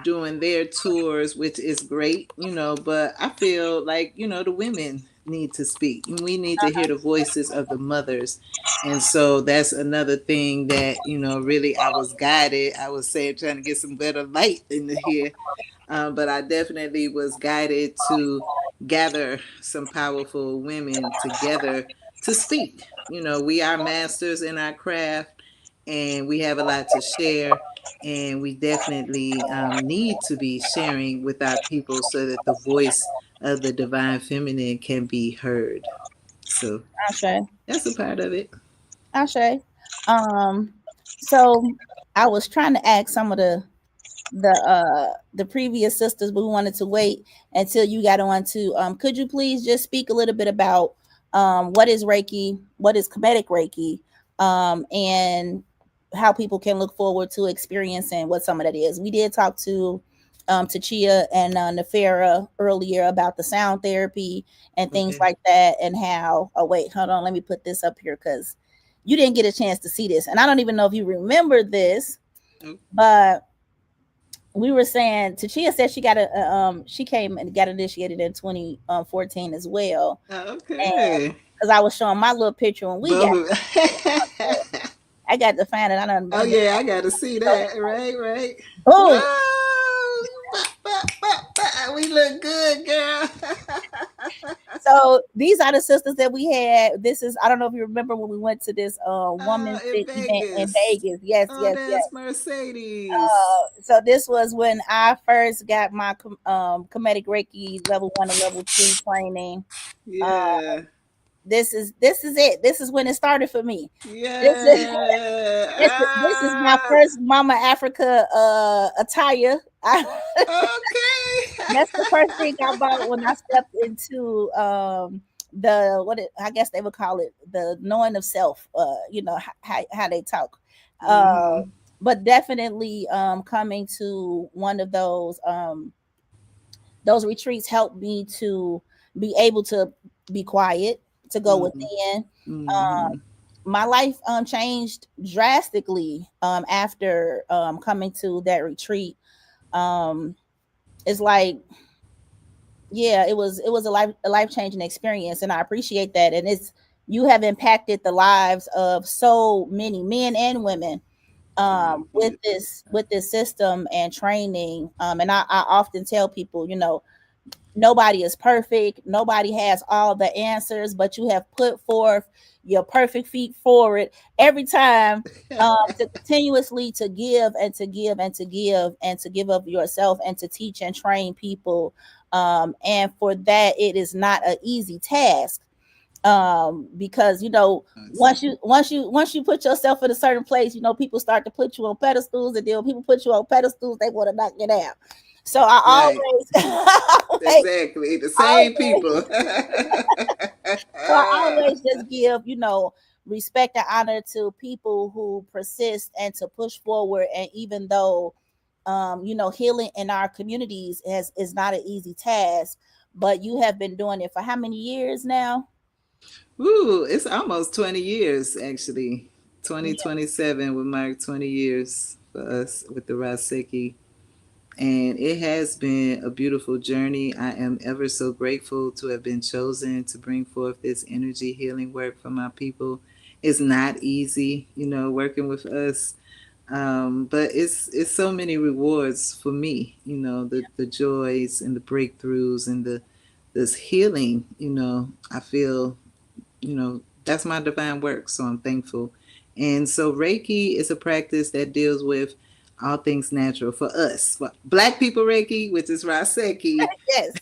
doing their tours, which is great, but I feel like, the women need to speak. We need to hear the voices of the mothers. And so that's another thing that, really I was guided. I was saying, trying to get some better light into here. But I definitely was guided to gather some powerful women together to speak. We are masters in our craft, and we have a lot to share. And we definitely need to be sharing with our people so that the voice of the divine feminine can be heard. So Ashe. that's a part of it. Ashe. Um, so I was trying to ask some of the previous sisters, but we wanted to wait until you got on to could you please just speak a little bit about what is Reiki, what is Kemetic Reiki, and how people can look forward to experiencing what some of that is. We did talk to Chia and Nefera earlier about the sound therapy and things Okay. like that, and how, oh wait, hold on, let me put this up here because you didn't get a chance to see this, and I don't even know if you remember this, Oh, but we were saying Tachia said she came and got initiated in 2014 as well. And okay. because I was showing my little picture when we got, Both of I got to find it. I don't Oh yeah, I got to see that. Right, right. boom. Whoa! We look good, girl. So these are the sisters that we had. This is, I don't know if you remember when we went to this Oh, woman's in event in Vegas. Vegas. Yes, Oh, yes, yes. that's Mercedes. So this was when I first got my Kemetic Reiki level 1 and level 2 training. Uh, Yeah. this is it. This is when it started for me. This is Yeah. this is my first Mama Africa attire. That's the first thing I bought when I stepped into I guess they would call it the knowing of self. How they talk. Uh, Mm-hmm. but definitely coming to one of those retreats helped me to be able to be quiet, to go Mm-hmm. within. Mm-hmm. My life changed drastically after coming to that retreat. Um, it's like, yeah, it was a life changing experience, and I appreciate that. And it's you have impacted the lives of so many men and women Oh, with beautiful. this system and training. And I often tell people, nobody is perfect. Nobody has all the answers, but you have put forth your perfect feet forward every time to continuously to give and to give and to give and to give of yourself and to teach and train people. And for that, it is not an easy task, because once you put yourself in a certain place, people start to put you on pedestals, and then when people put you on pedestals, they want to knock you down. So I Right. always Exactly. The same always people. so I always just give, respect and honor to people who persist and to push forward. And even though, healing in our communities is not an easy task, but you have been doing it for how many years now? Ooh, it's almost 20 years actually. Yeah. 2027 will mark 20 years for us with the Raseki. And it has been a beautiful journey. I am ever so grateful to have been chosen to bring forth this energy healing work for my people. It's not easy, working with us. But it's so many rewards for me, the joys and the breakthroughs and the this healing, I feel, that's my divine work. So I'm thankful. And so Reiki is a practice that deals with all things natural for us. For Black people Reiki, which is Raseki, Yes,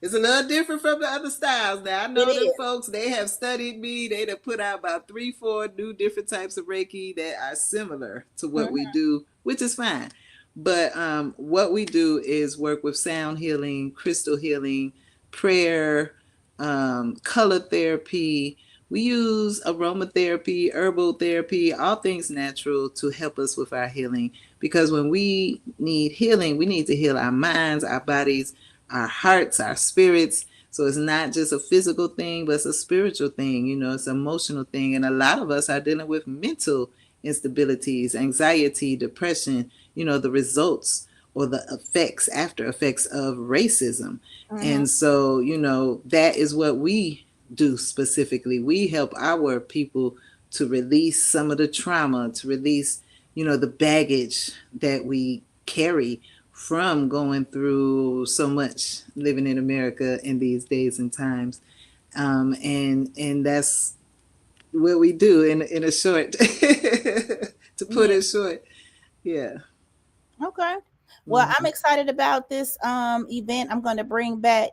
it's a little different from the other styles. Now I it know them is. folks, they have studied me. They'd have put out about 3, 4 new different types of Reiki that are similar to what we Mhm. do, which is fine. But what we do is work with sound healing, crystal healing, prayer, color therapy. We use aromatherapy, herbal therapy, all things natural to help us with our healing. Because when we need healing, we need to heal our minds, our bodies, our hearts, our spirits. So it's not just a physical thing, but it's a spiritual thing. It's an emotional thing. And a lot of us are dealing with mental instabilities, anxiety, depression, the results or the effects, after effects of racism. Mhm. And so, that is what we do specifically. We help our people to release some of the trauma, to release, the baggage that we carry from going through so much living in America in these days and times. And that's what we do in a short, to put Yeah. it short. Yeah. Okay. Well, I'm Mhm. excited about this event. I'm going to bring back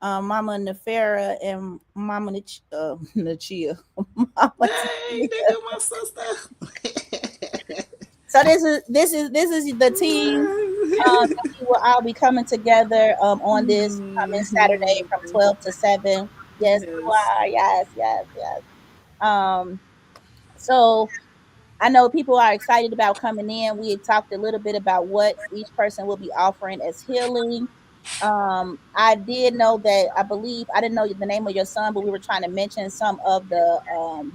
Mama Nefera and Mama Nachia. Mama Hey, there Tia. go my sister. So this is the team that we will all be coming together on this coming Saturday from 12 to 7. Yes, you Yes. are. Yes, yes, yes. Um, so I know people are excited about coming in. We had talked a little bit about what each person will be offering as healing. I did know that I believe I didn't know the name of your son, but we were trying to mention some of the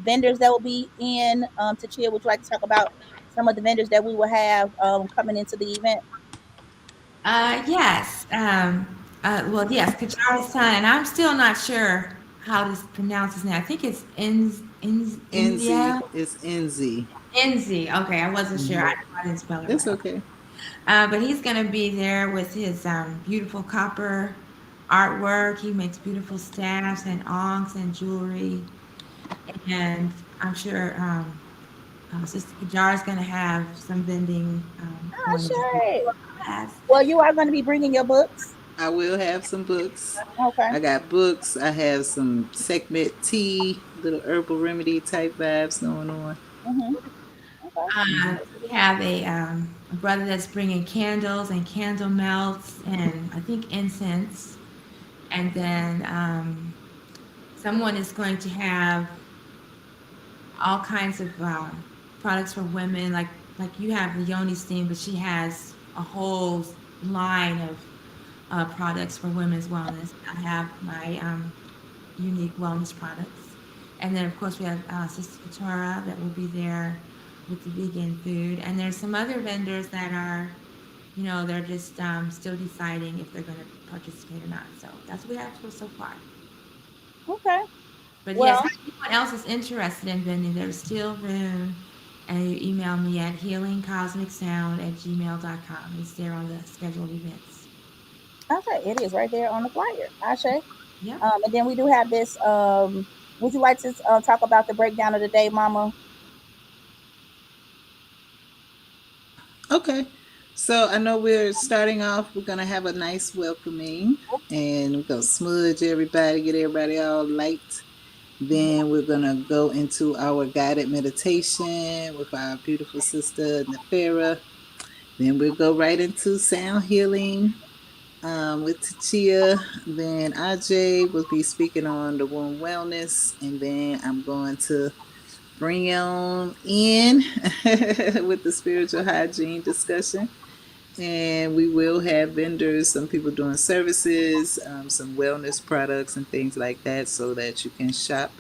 vendors that will be in to chill. Would you like to talk about some of the vendors that we will have coming into the event? Yes. Well, yes, Kajara's son, and I'm still not sure how to pronounce his name. I think it's NZ India. is NZ. Enzi. Okay, I wasn't sure. Hmm. I didn't spell it That's right. okay. But he's going to be there with his beautiful copper artwork. He makes beautiful staffs and onks and jewelry. And I'm sure Sister Kajar is going to have some vending Oh, going to be. sure. Yes. Well, you are going to be bringing your books. I will have some books. Okay. I got books. I have some segment tea, little herbal remedy type vibes going on. Mm-hmm. Okay. Hmm. We have a brother that's bringing candles and candle melts and I think incense. And then someone is going to have all kinds of products for women. Like you have the Yoni steam, but she has a whole line of products for women's wellness. I have my unique wellness products, and then of course we have Sister Katora that will be there with the vegan food, and there's some other vendors that are, they're just still deciding if they're going to participate or not. So that's what we have so far. Okay. But yes, Well, if anyone else is interested in vending, there's still room. And you email me at healingcosmicsound@gmail.com. It's there on the scheduled events. okay, it is right there on the flyer. Ashe. Yep. And then we do have this. Would you like to talk about the breakdown of the day, Mama? Okay. So I know we're starting off, we're going to have a nice welcoming and we're going to smudge everybody, get everybody all light. Then we're going to go into our guided meditation with our beautiful sister, Nefera. Then we'll go right into sound healing with Tachia. Then Ajay will be speaking on the womb wellness. And then I'm going to bring on in with the spiritual hygiene discussion. And we will have vendors, some people doing services, some wellness products and things like that, so that you can shop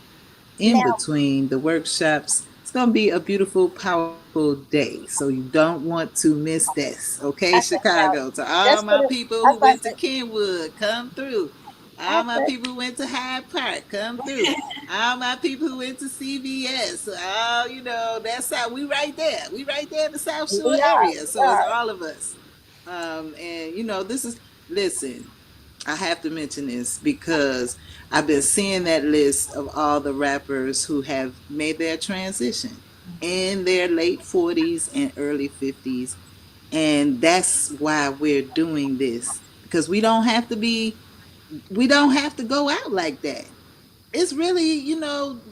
in Now, between the workshops. It's going to be a beautiful, powerful day. So you don't want to miss this. Okay, I said now, Chicago. To all just for my the, people I who was about went to to say, Kenwood, come through. I All my said, people who went to Hyde Park, come through. All my people who went to CVS. Oh, that's how we right there. We right there in the South Shore we are, area. we So it's are. all of us. And this is, listen, I have to mention this because I've been seeing that list of all the rappers who have made their transition. in their late 40s and early 50s. And that's why we're doing this, because we don't have to go out like that. It's really,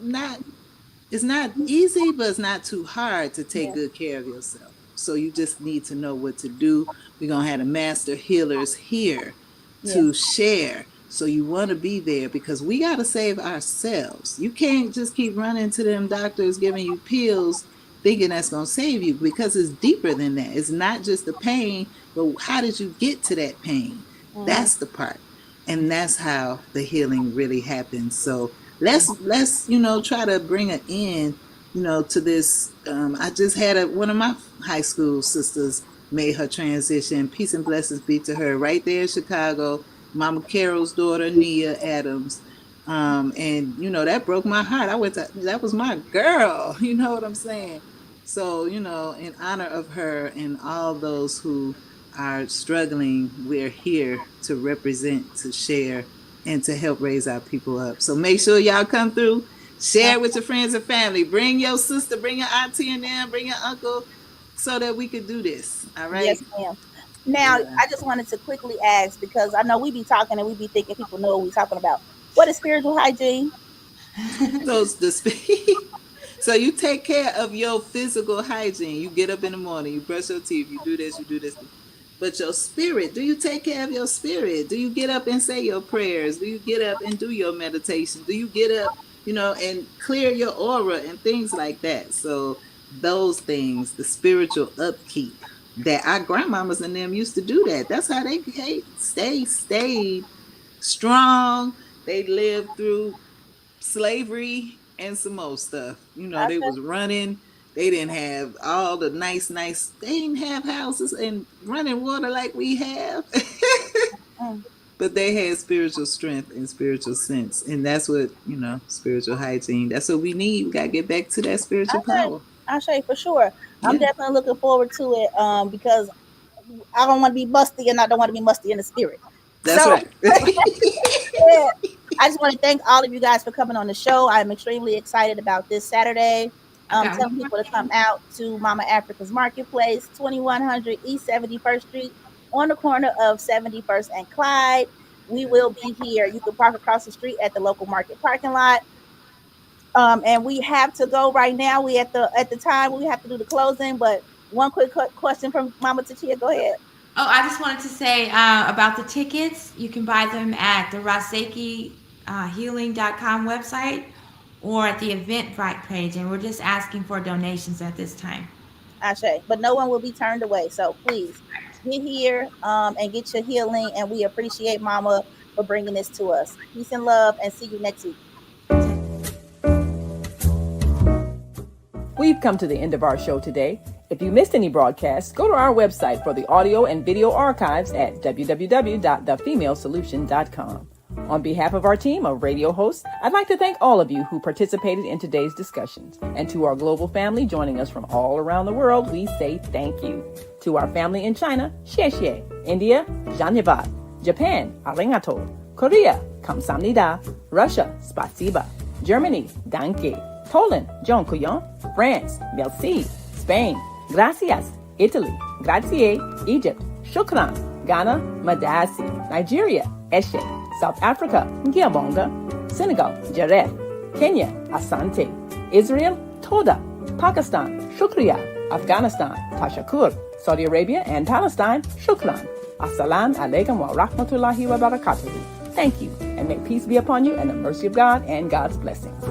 not it's not easy, but it's not too hard to take Yeah. good care of yourself. So you just need to know what to do. We're going to have the master healers here Yeah. to share. So you want to be there, because we got to save ourselves. You can't just keep running to them doctors giving you pills thinking that's going to save you, because it's deeper than that. It's not just the pain, but how did you get to that pain? Mm-hmm. That's the part. And that's how the healing really happens. So let's try to bring an end to this. I just had one of my high school sisters made her transition. Peace and blessings be to her, right there in Chicago. Mama Carol's daughter, Nia Adams. And that broke my heart. That was my girl. You know what I'm saying? So in honor of her and all those who are struggling, we're here to represent, to share, and to help raise our people up. So make sure y'all come through, share with your friends and family. Bring your sister, bring your auntie and them, bring your uncle, so that we could do this. All right? Yes, ma'am. Now, Yeah. I just wanted to quickly ask, because I know we be talking and we be thinking people know what we're talking about. What is spiritual hygiene? So so you take care of your physical hygiene. You get up in the morning, you brush your teeth, you do this, you do this. But your spirit, do you take care of your spirit? Do you get up and say your prayers? Do you get up and do your meditation? Do you get up, and clear your aura and things like that? So those things, the spiritual upkeep, that our grandmamas and them used to do that. That's how they stayed strong. They lived through slavery and some more stuff. I They said, was running. They didn't have all the nice. They didn't have houses and running water like we have. mm, But they had spiritual strength and spiritual sense. And that's what, spiritual hygiene. That's what we need. We got to get back to that spiritual power. I say for sure. I'm Yeah, definitely looking forward to it. Because I don't want to be musty, and I don't want to be musty in the spirit. that's So right. yeah, I just want to thank all of you guys for coming on the show. I'm extremely excited about this Saturday. I got Telling one more people to thing. come out to Mama Africa's Marketplace, 2100 East 71st Street, on the corner of 71st and Clyde. We will be here. You can park across the street at the local market parking lot. And we have to go right now. We at the time we have to do the closing. But one quick question from Mama Tachia. Go ahead. Oh, I just wanted to say about the tickets. You can buy them at the Raseki healing.com website or at the Eventbrite page. And we're just asking for donations at this time. Ashe. But no one will be turned away. So please get here and get your healing. And we appreciate Mama for bringing this to us. Peace and love, and see you next week. We've come to the end of our show today. If you missed any broadcasts, go to our website for the audio and video archives at www.thefemalesolution.com. On behalf of our team of radio hosts, I'd like to thank all of you who participated in today's discussions. And to our global family joining us from all around the world, we say thank you. To our family in China, xie xie. India, Dhanyavad. Japan, arigato. Korea, kamsamnida. Russia, spasiba. Germany, danke. Poland, dziękuję. France, merci. Spain, gracias. Italy, grazie. Egypt, shukran. Ghana, madasi. Nigeria, eshe. South Africa, ngiyabonga. Senegal, jaref. Kenya, asante. Israel, toda. Pakistan, shukriya. Afghanistan, tashakur. Saudi Arabia and Palestine, shukran. Assalamu alaikum wa rahmatullahi wa barakatuhu. Thank you, and may peace be upon you and the mercy of God and God's blessings.